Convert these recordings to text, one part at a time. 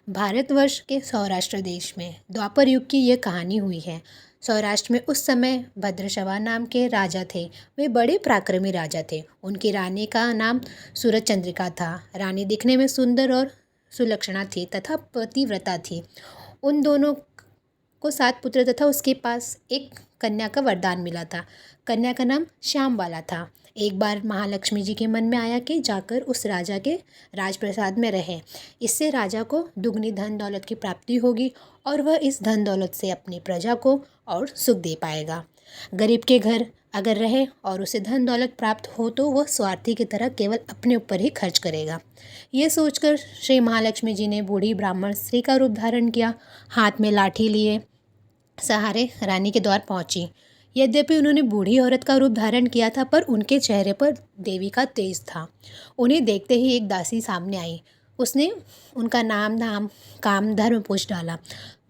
भारतवर्ष के सौराष्ट्र देश में द्वापर युग की यह कहानी हुई है। सौराष्ट्र में उस समय भद्रशवा नाम के राजा थे। वे बड़े पराक्रमी राजा थे। उनकी रानी का नाम सूरज चंद्रिका था। रानी दिखने में सुंदर और सुलक्षणा थी तथा पतिव्रता थी। उन दोनों को 7 पुत्र तथा उसके पास एक कन्या का वरदान मिला था। कन्या का नाम श्यामबाला था। एक बार महालक्ष्मी जी के मन में आया कि जाकर उस राजा के राजप्रसाद में रहें। इससे राजा को दुगनी धन दौलत की प्राप्ति होगी और वह इस धन दौलत से अपनी प्रजा को और सुख दे पाएगा। गरीब के घर अगर रहे और उसे धन दौलत प्राप्त हो तो वह स्वार्थी की तरह केवल अपने ऊपर ही खर्च करेगा। ये सोचकर श्री महालक्ष्मी जी ने बूढ़ी ब्राह्मण स्त्री का रूप धारण किया। हाथ में लाठी लिए सहारे रानी के द्वार पहुंची। यद्यपि उन्होंने बूढ़ी औरत का रूप धारण किया था पर उनके चेहरे पर देवी का तेज था। उन्हें देखते ही एक दासी सामने आई। उसने उनका नाम धाम काम धर्म पूछ डाला।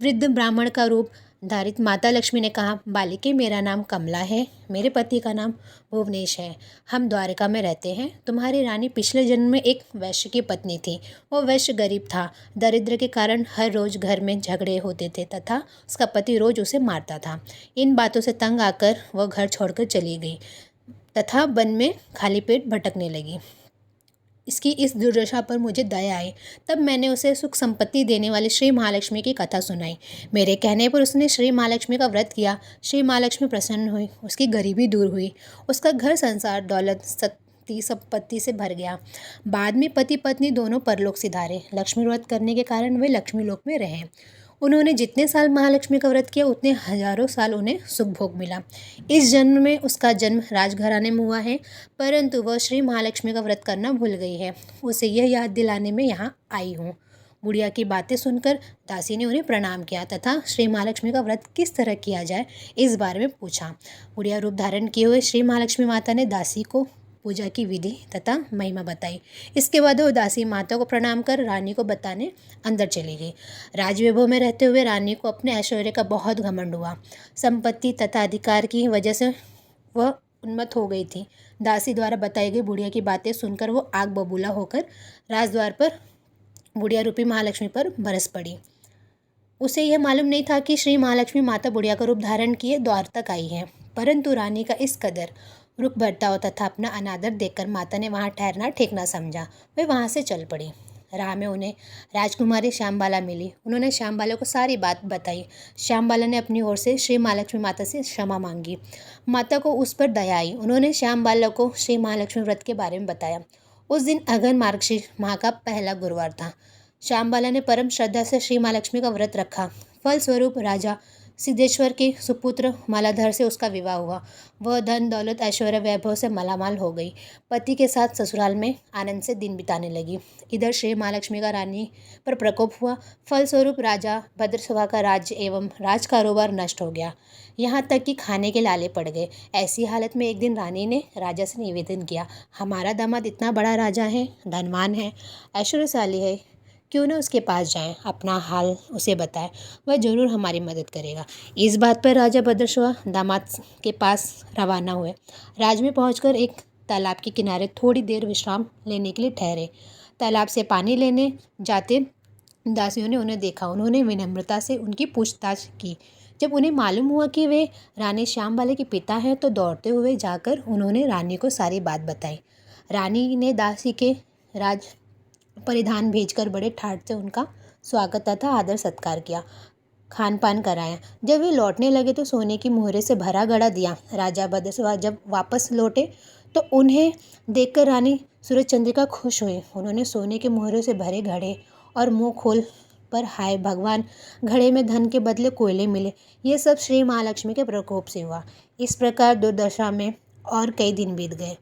वृद्ध ब्राह्मण का रूप धारित माता लक्ष्मी ने कहा, बालिके मेरा नाम कमला है, मेरे पति का नाम भुवनेश है, हम द्वारका में रहते हैं। तुम्हारी रानी पिछले जन्म में एक वैश्य की पत्नी थी। वो वैश्य गरीब था। दरिद्र के कारण हर रोज घर में झगड़े होते थे तथा उसका पति रोज उसे मारता था। इन बातों से तंग आकर वह घर छोड़कर चली गई तथा वन में खाली पेट भटकने लगी। इसकी इस दुर्दशा पर मुझे दया आई। तब मैंने उसे सुख संपत्ति देने वाली श्री महालक्ष्मी की कथा सुनाई। मेरे कहने पर उसने श्री महालक्ष्मी का व्रत किया। श्री महालक्ष्मी प्रसन्न हुई, उसकी गरीबी दूर हुई, उसका घर संसार दौलत सत्ती संपत्ति से भर गया। बाद में पति पत्नी दोनों परलोक सिधारे। लक्ष्मी व्रत करने के कारण वे लक्ष्मी लोक में रहे। उन्होंने जितने साल महालक्ष्मी का व्रत किया उतने हजारों साल उन्हें सुख भोग मिला। इस जन्म में उसका जन्म राजघराने में हुआ है, परंतु वह श्री महालक्ष्मी का व्रत करना भूल गई है। उसे यह याद दिलाने में यहाँ आई हूँ। बुढ़िया की बातें सुनकर दासी ने उन्हें प्रणाम किया तथा श्री महालक्ष्मी का व्रत किस तरह किया जाए इस बारे में पूछा। बुढ़िया रूप धारण किए हुए श्री महालक्ष्मी माता ने दासी को पूजा की विधि तथा महिमा बताई। इसके बाद वो दासी माता को प्रणाम कर रानी को बताने अंदर चली गई। राजवैभव में रहते हुए रानी को अपने ऐश्वर्य का बहुत घमंड हुआ। संपत्ति तथा अधिकार की वजह से वह उन्मत्त हो गई थी। दासी द्वारा बताई गई बुढ़िया की बातें सुनकर वो आग बबूला होकर राजद्वार पर बुढ़िया रूपी महालक्ष्मी पर बरस पड़ी। उसे यह मालूम नहीं था कि श्री महालक्ष्मी माता बुढ़िया का रूप धारण किए द्वार तक आई है, परंतु रानी का इस कदर रुख बर्ताव तथा अपना अनादर देखकर माता ने वहाँ ठहरना ठीक न समझा। वे वहाँ से चल पड़ी। राह में उन्हें राजकुमारी श्यामबाला मिली। उन्होंने श्यामबाला को सारी बात बताई। श्यामबाला ने अपनी ओर से श्री महालक्ष्मी माता से क्षमा मांगी। माता को उस पर दया आई। उन्होंने श्यामबाला को श्री महालक्ष्मी व्रत के बारे में बताया। उस दिन अगहन मार्गशीर्ष माह का पहला गुरुवार था। श्यामबाला ने परम श्रद्धा से श्री महालक्ष्मी का व्रत रखा। फलस्वरूप राजा सिद्धेश्वर के सुपुत्र मालाधर से उसका विवाह हुआ। वह धन दौलत ऐश्वर्य वैभव से मालामाल हो गई। पति के साथ ससुराल में आनंद से दिन बिताने लगी। इधर श्री महालक्ष्मी का रानी पर प्रकोप हुआ। फलस्वरूप राजा भद्रशवा का राज्य एवं राज कारोबार नष्ट हो गया। यहाँ तक कि खाने के लाले पड़ गए। ऐसी हालत में एक दिन रानी ने राजा से निवेदन किया, हमारा दामाद इतना बड़ा राजा है, धनवान है, ऐश्वर्यशाली है, क्यों न उसके पास जाएं, अपना हाल उसे बताएं, वह जरूर हमारी मदद करेगा। इस बात पर राजा भद्रशवा दामाद के पास रवाना हुए। राज में पहुंचकर एक तालाब के किनारे थोड़ी देर विश्राम लेने के लिए ठहरे। तालाब से पानी लेने जाते दासियों ने उन्हें देखा। उन्होंने विनम्रता से उनकी पूछताछ की। जब उन्हें मालूम हुआ कि वे रानी श्यामबाला के पिता हैं तो दौड़ते हुए जाकर उन्होंने रानी को सारी बात बताई। रानी ने दासी के राज परिधान भेजकर बड़े ठाट से उनका स्वागत तथा आदर सत्कार किया, खान पान कराया। जब वे लौटने लगे तो सोने की मोहरे से भरा घड़ा दिया। राजा भद्रशवा जब वापस लौटे तो उन्हें देखकर रानी सूरज चंद्रिका खुश हुई। उन्होंने सोने के मोहरे से भरे घड़े और मुंह खोल पर हाय भगवान, घड़े में धन के बदले कोयले मिले। ये सब श्री महालक्ष्मी के प्रकोप से हुआ। इस प्रकार दुर्दशा में और कई दिन बीत गए।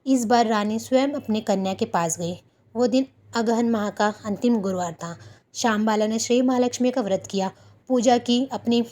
इस बार रानी स्वयं अपनी कन्या के पास गई। वो दिन अगहन माह का अंतिम गुरुवार था। श्यामबाला ने श्री महालक्ष्मी का व्रत किया, पूजा की, अपनी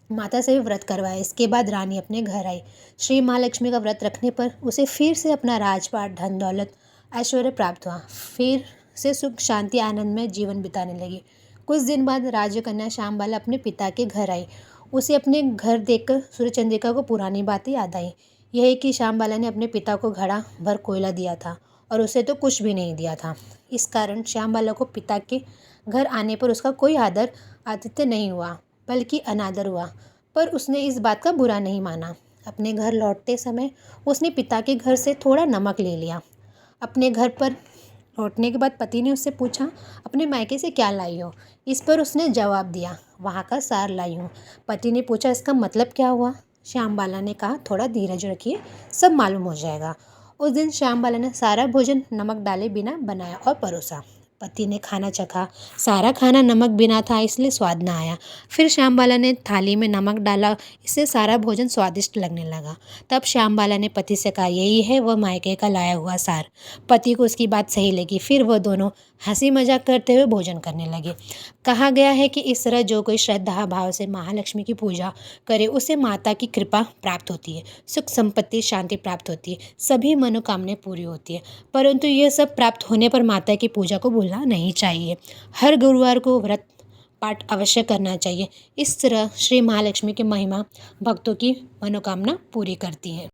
माता से भी व्रत करवाया। इसके बाद रानी अपने घर आई। श्री महालक्ष्मी का व्रत रखने पर उसे फिर से अपना राजपाट, धन दौलत, ऐश्वर्य प्राप्त हुआ। फिर से सुख शांति आनंद में जीवन बिताने लगी। कुछ दिन बाद राजकन्या श्यामबाला अपने पिता के घर आई। उसे अपने घर देखकर सूर्यचंद्रिका को पुरानी बातें याद आई। यही कि श्यामबाला ने अपने पिता को घड़ा भर कोयला दिया था और उसे तो कुछ भी नहीं दिया था। इस कारण श्यामबाला को पिता के घर आने पर उसका कोई आदर आतिथ्य नहीं हुआ, बल्कि अनादर हुआ। पर उसने इस बात का बुरा नहीं माना। अपने घर लौटते समय उसने पिता के घर से थोड़ा नमक ले लिया। अपने घर पर लौटने के बाद पति ने उससे पूछा, अपने मायके से क्या लाई हो? इस पर उसने जवाब दिया, वहाँ का सार लाई हूँ। पति ने पूछा, इसका मतलब क्या हुआ? श्यामबाला ने कहा, थोड़ा धीरज रखिए, सब मालूम हो जाएगा। उस दिन श्यामबाला ने सारा भोजन नमक डाले बिना बनाया और परोसा। पति ने खाना चखा। सारा खाना नमक बिना था, इसलिए स्वाद न आया। फिर श्यामबाला ने थाली में नमक डाला, इससे सारा भोजन स्वादिष्ट लगने लगा। तब श्यामबाला ने पति से कहा, यही है वह मायके का लाया हुआ सार। पति को उसकी बात सही लगी। फिर वह दोनों हंसी मजाक करते हुए भोजन करने लगे। कहा गया है कि इस तरह जो कोई श्रद्धा भाव से महालक्ष्मी की पूजा करे, उसे माता की कृपा प्राप्त होती है, सुख संपत्ति शांति प्राप्त होती है, सभी मनोकामनाएं पूरी होती है। परंतु यह सब प्राप्त होने पर माता की पूजा को भूलना नहीं चाहिए। हर गुरुवार को व्रत पाठ अवश्य करना चाहिए। इस तरह श्री महालक्ष्मी की महिमा भक्तों की मनोकामना पूरी करती है।